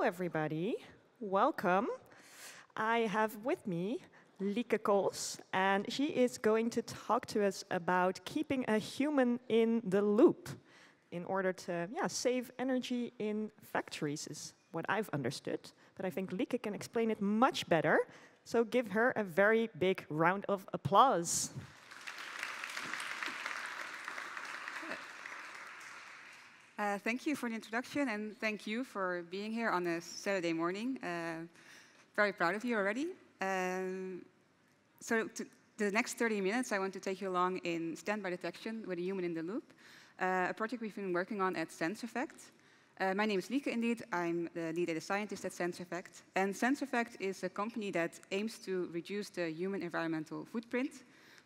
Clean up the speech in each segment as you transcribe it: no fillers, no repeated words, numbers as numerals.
everybody. Welcome. I have with me Lieke Kools, and she is going to talk to us about keeping a human in the loop in order to save energy in factories, is what I've understood. But I think Lieke can explain it much better, so give her a very big round of applause. Thank you for the introduction, and thank you for being here on a Saturday morning. Very proud of you already. The next 30 minutes, I want to take you along in standby detection with a human in the loop, a project we've been working on at Sensorfact. My name is Lieke, indeed. I'm the lead data scientist at Sensorfact. And Sensorfact is a company that aims to reduce the human environmental footprint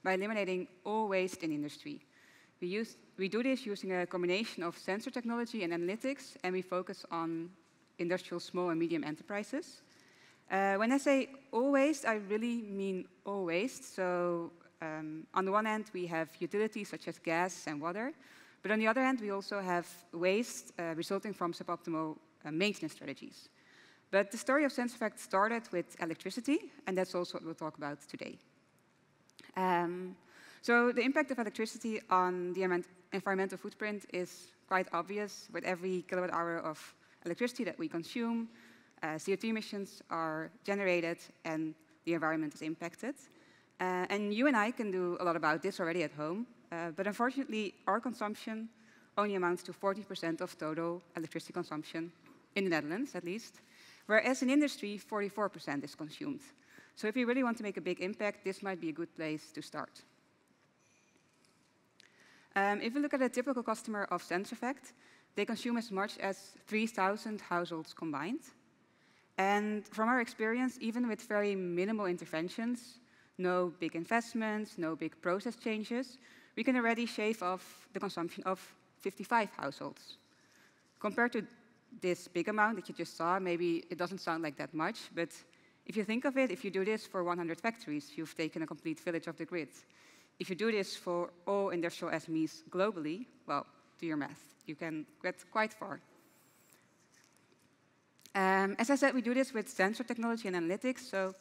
by eliminating all waste in industry. We do this using a combination of sensor technology and analytics, and we focus on industrial small and medium enterprises. When I say all waste, I really mean all waste. So on the one hand, we have utilities such as gas and water, but on the other hand, we also have waste resulting from suboptimal maintenance strategies. But the story of Sensorfact started with electricity, and that's also what we'll talk about today. So the impact of electricity on the environmental footprint is quite obvious. With every kilowatt hour of electricity that we consume, CO2 emissions are generated and the environment is impacted. And you and I can do a lot about this already at home, but unfortunately our consumption only amounts to 40% of total electricity consumption, in the Netherlands at least, whereas in industry 44% is consumed. So if we really want to make a big impact, this might be a good place to start. If we look at a typical customer of Sensorfact, they consume as much as 3,000 households combined. And from our experience, even with very minimal interventions, no big investments, no big process changes, we can already shave off the consumption of 55 households. Compared to this big amount that you just saw, maybe it doesn't sound like that much, but if you think of it, if you do this for 100 factories, you've taken a complete village off the grid. If you do this for all industrial SMEs globally, well, do your math. You can get quite far. As I said, we do this with sensor technology and analytics. So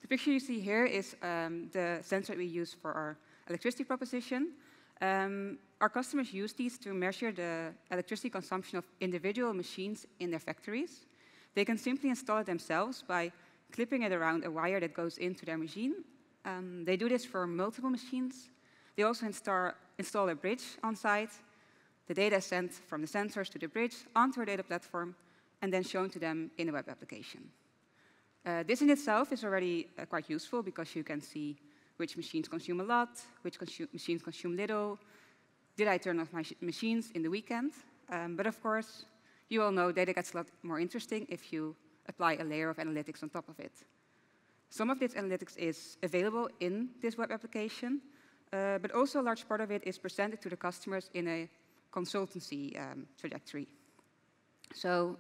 the picture you see here is the sensor we use for our electricity proposition. Our customers use these to measure the electricity consumption of individual machines in their factories. They can simply install it themselves by clipping it around a wire that goes into their machine. They do this for multiple machines. They also install a bridge on site. The data is sent from the sensors to the bridge onto our data platform and then shown to them in a web application. This in itself is already quite useful because you can see which machines consume a lot, which machines consume little. Did I turn off my machines in the weekend? But of course, you all know data gets a lot more interesting if you apply a layer of analytics on top of it. Some of this analytics is available in this web application, but also a large part of it is presented to the customers in a consultancy trajectory. So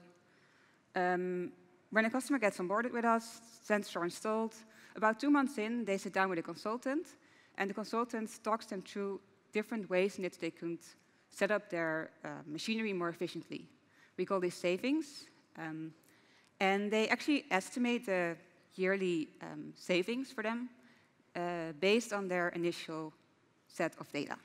when a customer gets onboarded with us, sensors are installed, about 2 months in, they sit down with a consultant, and the consultant talks them through different ways in which they could set up their machinery more efficiently. We call these savings, and they actually estimate the yearly savings for them based on their initial set of data.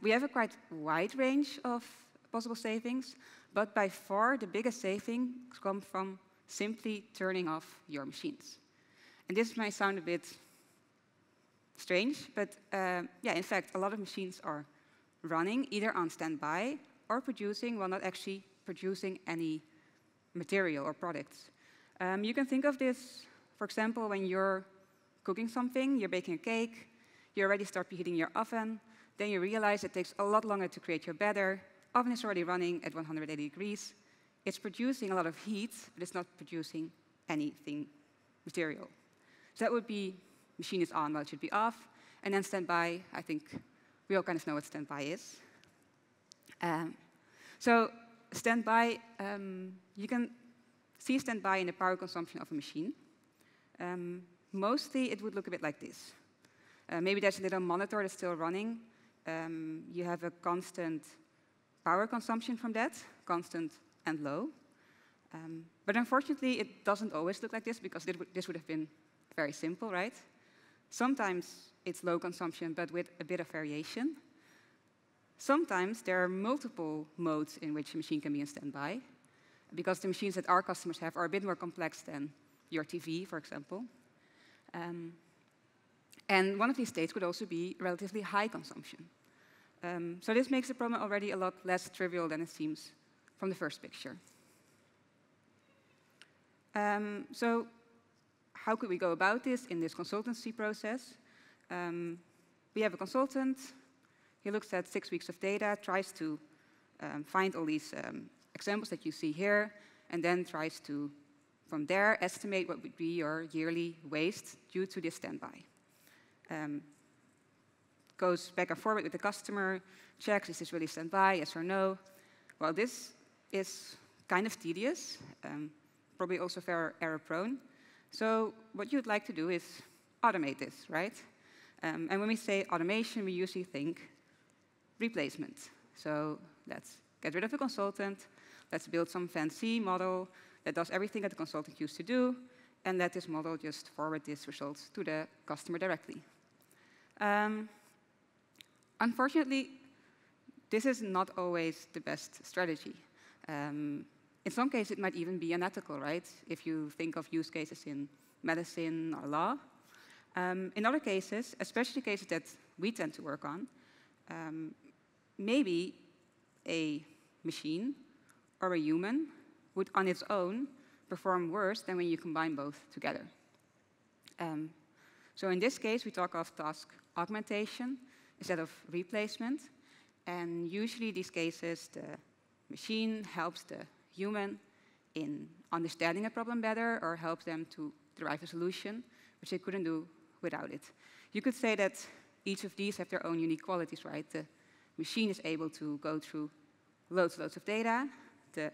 We have a quite wide range of possible savings, but by far the biggest savings come from simply turning off your machines. And this might sound a bit strange, but in fact, a lot of machines are running either on standby or producing while not actually producing any material or products. You can think of this, for example, when you're cooking something, you're baking a cake, you already start preheating your oven, then you realize it takes a lot longer to create your batter. Oven is already running at 180 degrees. It's producing a lot of heat, but it's not producing anything material. So that would be machine is on while it should be off, and then standby. I think we all kind of know what standby is. So standby, you can see standby in the power consumption of a machine. Mostly it would look a bit like this. Maybe there's a little monitor that's still running. You have a constant power consumption from that, constant and low. But unfortunately, it doesn't always look like this, because this would have been very simple, right? Sometimes it's low consumption, but with a bit of variation. Sometimes there are multiple modes in which a machine can be in standby, because the machines that our customers have are a bit more complex than your TV, for example. And one of these states could also be relatively high consumption. So this makes the problem already a lot less trivial than it seems from the first picture. So how could we go about this in this consultancy process? We have a consultant. He looks at 6 weeks of data, tries to find all these examples that you see here, and then tries to, from there, estimate what would be your yearly waste due to this standby. Goes back and forward with the customer, checks, is this really standby, yes or no? Well, this is kind of tedious, probably also very error-prone. So what you'd like to do is automate this, right? And when we say automation, we usually think replacement. So let's get rid of the consultant, let's build some fancy model that does everything that the consultant used to do, and let this model just forward these results to the customer directly. Unfortunately, this is not always the best strategy. In some cases, it might even be unethical, right? If you think of use cases in medicine or law. In other cases, especially cases that we tend to work on, maybe a machine or a human would on its own perform worse than when you combine both together. So in this case, we talk of task augmentation instead of replacement. And usually these cases, the machine helps the human in understanding a problem better or helps them to derive a solution, which they couldn't do without it. You could say that each of these have their own unique qualities, right? The machine is able to go through loads of data. The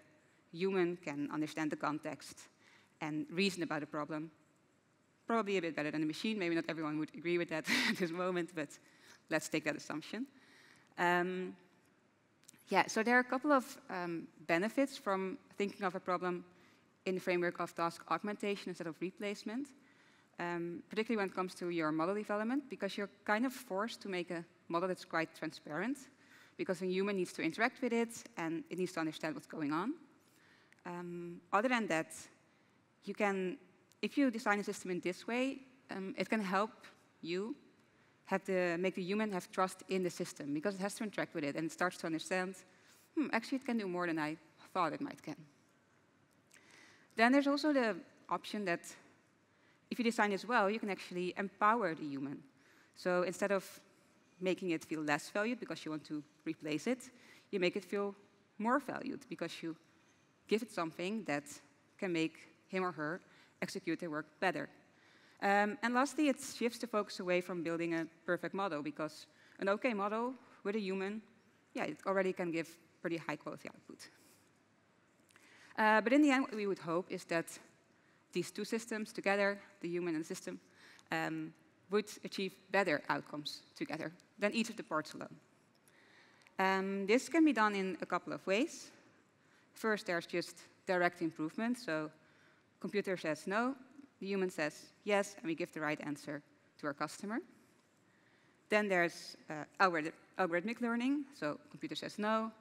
human can understand the context and reason about a problem, probably a bit better than the machine. Maybe not everyone would agree with that at this moment, but let's take that assumption. Yeah, so there are a couple of benefits from thinking of a problem in the framework of task augmentation instead of replacement, particularly when it comes to your model development, because you're kind of forced to make a model that's quite transparent, because a human needs to interact with it, and it needs to understand what's going on. Other than that, you can, if you design a system in this way, it can help you make the human have trust in the system, because it has to interact with it, and it starts to understand, actually it can do more than I thought it might can. Then there's also the option that if you design this well, you can actually empower the human. So instead of making it feel less valued because you want to replace it, you make it feel more valued because you give it something that can make him or her execute their work better. And lastly, it shifts the focus away from building a perfect model, because an OK model with a human, yeah, it already can give pretty high quality output. But in the end, what we would hope is that these two systems together, the human and the system, would achieve better outcomes together than each of the parts alone. This can be done in a couple of ways. First, there's just direct improvement. So computer says no, the human says yes, and we give the right answer to our customer. Then there's algorithmic learning. So computer says no,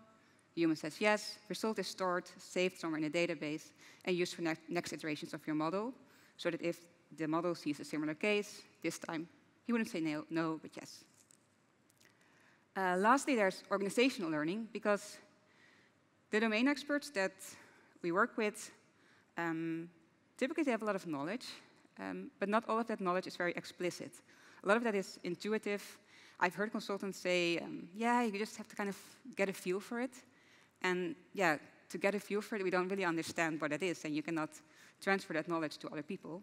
the human says yes, result is stored, saved somewhere in a database, and used for next iterations of your model, so that if the model sees a similar case, this time he wouldn't say no, but yes. Lastly, there's organizational learning, because the domain experts that we work with, typically they have a lot of knowledge, but not all of that knowledge is very explicit. A lot of that is intuitive. I've heard consultants say, yeah, you just have to kind of get a feel for it. And yeah, to get a feel for it, we don't really understand what it is, and you cannot transfer that knowledge to other people.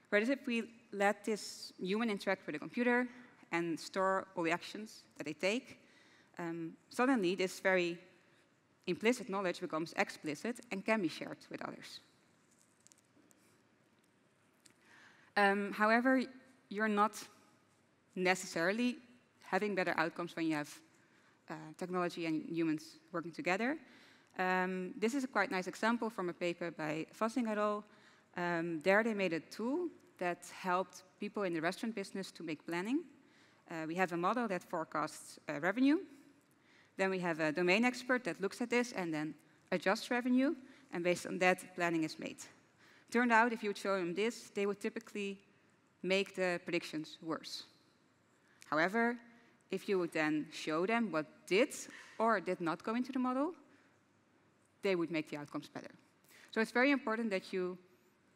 Whereas if we let this human interact with the computer and store all the actions that they take, suddenly this very implicit knowledge becomes explicit and can be shared with others. However, you're not necessarily having better outcomes when you have technology and humans working together. This is a quite nice example from a paper by Fassing et al. There they made a tool that helped people in the restaurant business to make planning. We have a model that forecasts revenue. Then we have a domain expert that looks at this and then adjusts revenue, and based on that, planning is made. Turned out, if you would show them this, they would typically make the predictions worse. However, if you would then show them what did or did not go into the model, they would make the outcomes better. So it's very important that you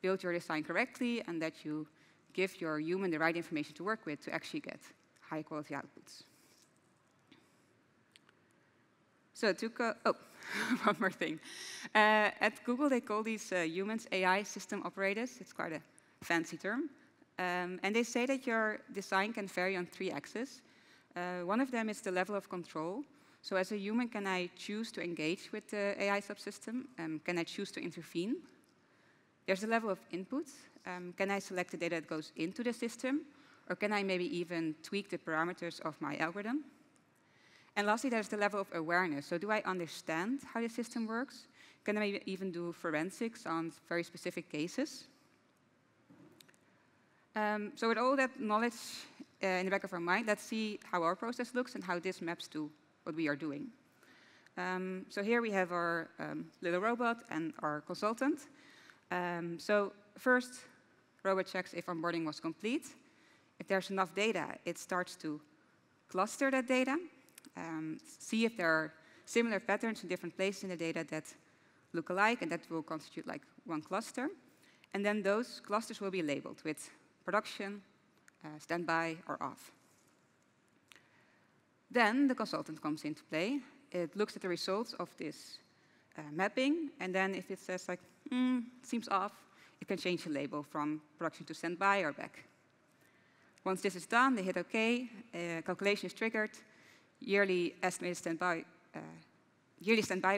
build your design correctly and that you give your human the right information to work with to actually get high-quality outputs. So to go, oh, one more thing. At Google, they call these humans AI system operators. It's quite a fancy term. And they say that your design can vary on 3 axes. One of them is the level of control. So as a human, can I choose to engage with the AI subsystem? Can I choose to intervene? There's a level of input. Can I select the data that goes into the system? Or can I maybe even tweak the parameters of my algorithm? And lastly, there's the level of awareness. So do I understand how the system works? Can I even do forensics on very specific cases? So with all that knowledge in the back of our mind, let's see how our process looks and how this maps to what we are doing. So here we have our little robot and our consultant. So first, robot checks if onboarding was complete. If there's enough data, it starts to cluster that data, see if there are similar patterns in different places in the data that look alike, and that will constitute like one cluster. And then those clusters will be labeled with production, standby, or off. Then the consultant comes into play. It looks at the results of this mapping, and then if it says like, seems off, it can change the label from production to standby or back. Once this is done, they hit OK, calculation is triggered, yearly standby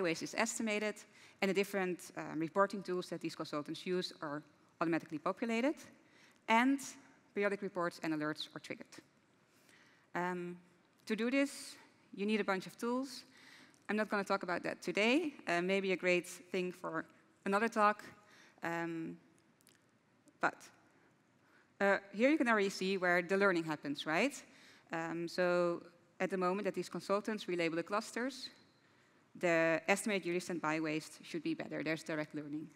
waste is estimated, and the different reporting tools that these consultants use are automatically populated, and periodic reports and alerts are triggered. To do this, you need a bunch of tools. I'm not going to talk about that today. Maybe a great thing for another talk. But here you can already see where the learning happens, right? So at the moment that these consultants relabel the clusters, the estimated yearly standby waste should be better. There's direct learning.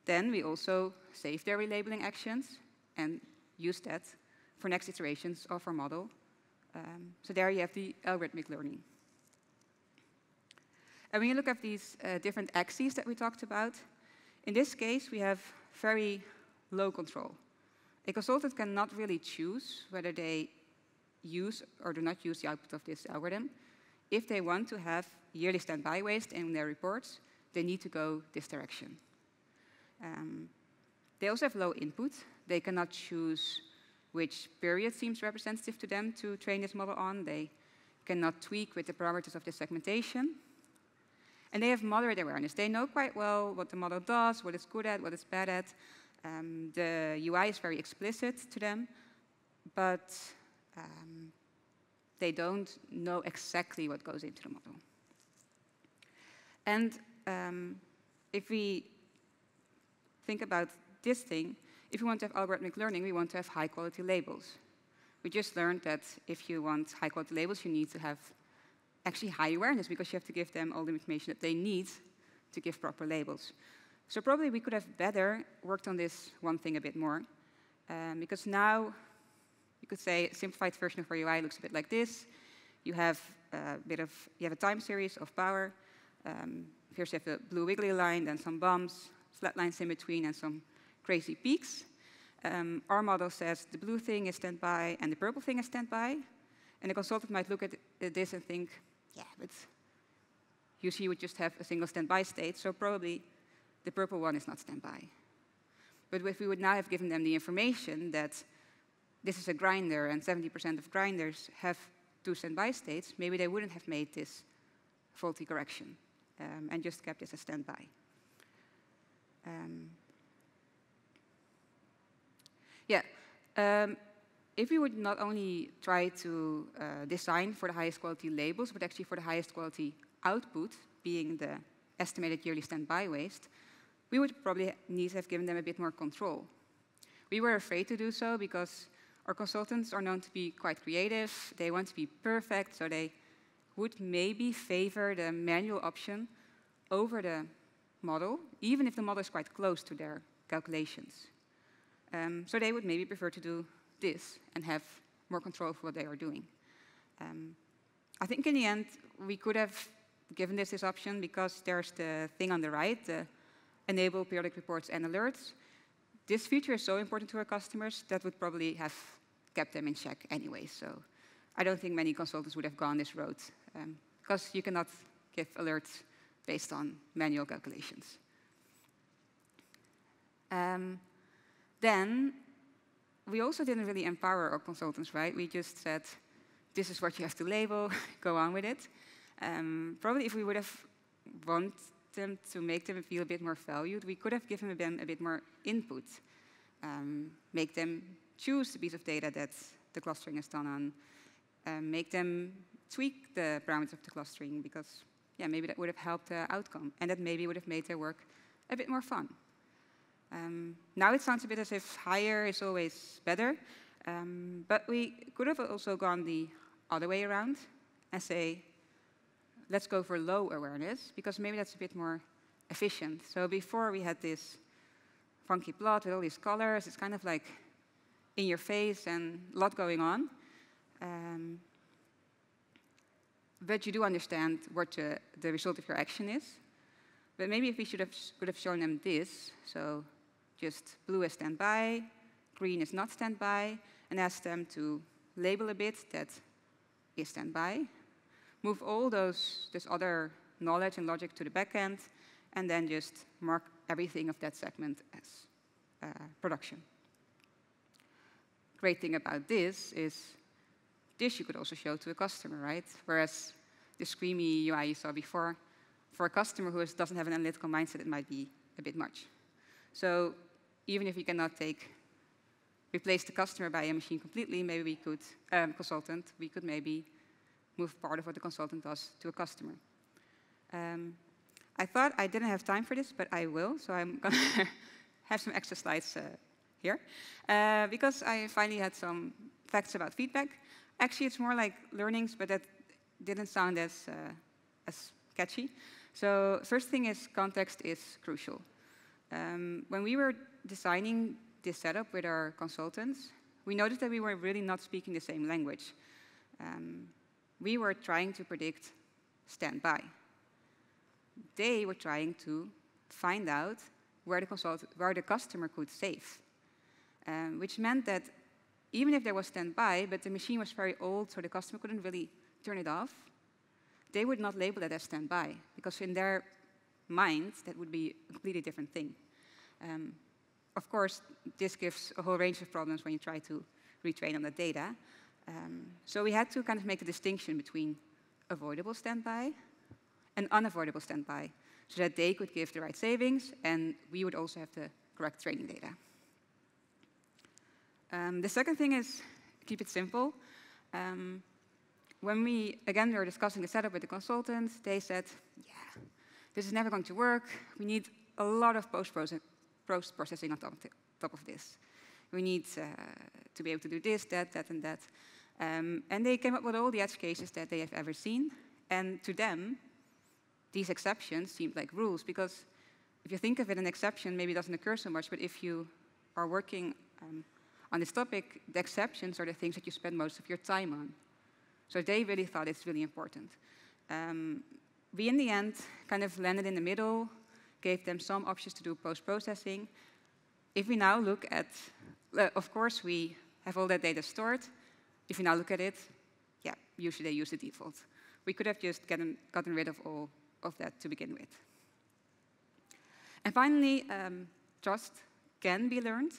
Then we also save their relabeling actions and use that for next iterations of our model. So there you have the algorithmic learning. And when you look at these different axes that we talked about, in this case, we have very low control. A consultant cannot really choose whether they use or do not use the output of this algorithm. If they want to have yearly standby waste in their reports, they need to go this direction. They also have low input. They cannot choose which period seems representative to them to train this model on. They cannot tweak with the parameters of the segmentation. And they have moderate awareness. They know quite well what the model does, what it's good at, what it's bad at. The UI is very explicit to them, but they don't know exactly what goes into the model. And if we think about this thing, if we want to have algorithmic learning, we want to have high-quality labels. We just learned that if you want high-quality labels, you need to have actually high awareness, because you have to give them all the information that they need to give proper labels. So probably we could have better worked on this one thing a bit more, because now you could say a simplified version of our UI looks a bit like this. You have a time series of power. First you have a blue wiggly line, then some bumps, flat lines in between, and some crazy peaks. Our model says the blue thing is standby and the purple thing is standby. And the consultant might look at this and think, yeah, but usually you would just have a single standby state, so probably the purple one is not standby. But if we would now have given them the information that this is a grinder and 70% of grinders have 2 standby states, maybe they wouldn't have made this faulty correction and just kept this as standby. If we would not only try to design for the highest quality labels, but actually for the highest quality output, being the estimated yearly standby waste, we would probably need to have given them a bit more control. We were afraid to do so because our consultants are known to be quite creative. They want to be perfect, so they would maybe favor the manual option over the model, even if the model is quite close to their calculations. So they would maybe prefer to do this and have more control of what they are doing. I think in the end, we could have given this option because there's the thing on the right, the enable periodic reports and alerts. This feature is so important to our customers that would probably have kept them in check anyway. So I don't think many consultants would have gone this road because you cannot give alerts based on manual calculations. Then we also didn't really empower our consultants, right? We just said, this is what you have to label, go on with it. Probably if we would have wanted them to make them feel a bit more valued, we could have given them a bit more input. Make them choose the piece of data that the clustering is done on. Make them tweak the parameters of the clustering because, yeah, maybe that would have helped the outcome. And that maybe would have made their work a bit more fun. Now it sounds a bit as if higher is always better. But we could have also gone the other way around and say, let's go for low awareness, because maybe that's a bit more efficient. So before we had this funky plot with all these colors, it's kind of like in your face and a lot going on. But you do understand what the result of your action is. But maybe if we could have shown them this, so just blue is standby, green is not standby, and ask them to label a bit that is standby, move all this other knowledge and logic to the back end, and then just mark everything of that segment as production. Great thing about this is this you could also show to a customer, right? Whereas the screamy UI you saw before, for a customer who doesn't have an analytical mindset, it might be a bit much. So even if you cannot replace the customer by a machine completely, maybe we could, consultant, we could maybe move part of what the consultant does to a customer. I thought I didn't have time for this, but I will, so I'm going to have some extra slides here. Because I finally had some facts about feedback. Actually, it's more like learnings, but that didn't sound as catchy. So first thing is context is crucial. When we were designing this setup with our consultants, we noticed that we were really not speaking the same language. We were trying to predict standby. They were trying to find out where the customer could save, which meant that even if there was standby, but the machine was very old, so the customer couldn't really turn it off, they would not label it as standby, because in their minds, that would be a completely different thing. Of course, this gives a whole range of problems when you try to retrain on the data. So we had to kind of make a distinction between avoidable standby and unavoidable standby, so that they could give the right savings, and we would also have the correct training data. The second thing is keep it simple. When we were discussing the setup with the consultants, they said, yeah, this is never going to work. We need a lot of post-processing on top of this. We need to be able to do this, that, and that. And they came up with all the edge cases that they have ever seen. And to them, these exceptions seemed like rules, because if you think of it, an exception maybe doesn't occur so much, but if you are working on this topic, the exceptions are the things that you spend most of your time on. So they really thought it's really important. We, in the end, kind of landed in the middle, gave them some options to do post-processing. If we now look at, of course, we have all that data stored. If you now look at it, yeah, usually they use the default. We could have just gotten rid of all of that to begin with. And finally, trust can be learned.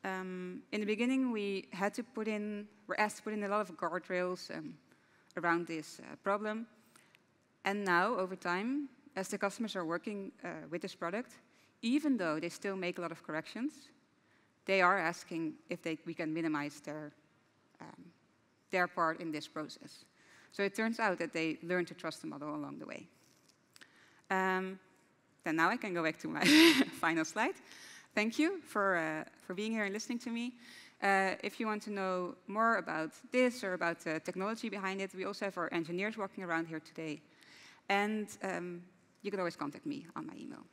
In the beginning, we were asked to put in a lot of guardrails around this problem. And now, over time, as the customers are working with this product, even though they still make a lot of corrections, they are asking if we can minimize their part in this process. So it turns out that they learn to trust the model along the way. then now I can go back to my final slide. Thank you for being here and listening to me. If you want to know more about this or about the technology behind it, we also have our engineers walking around here today. And you can always contact me on my email.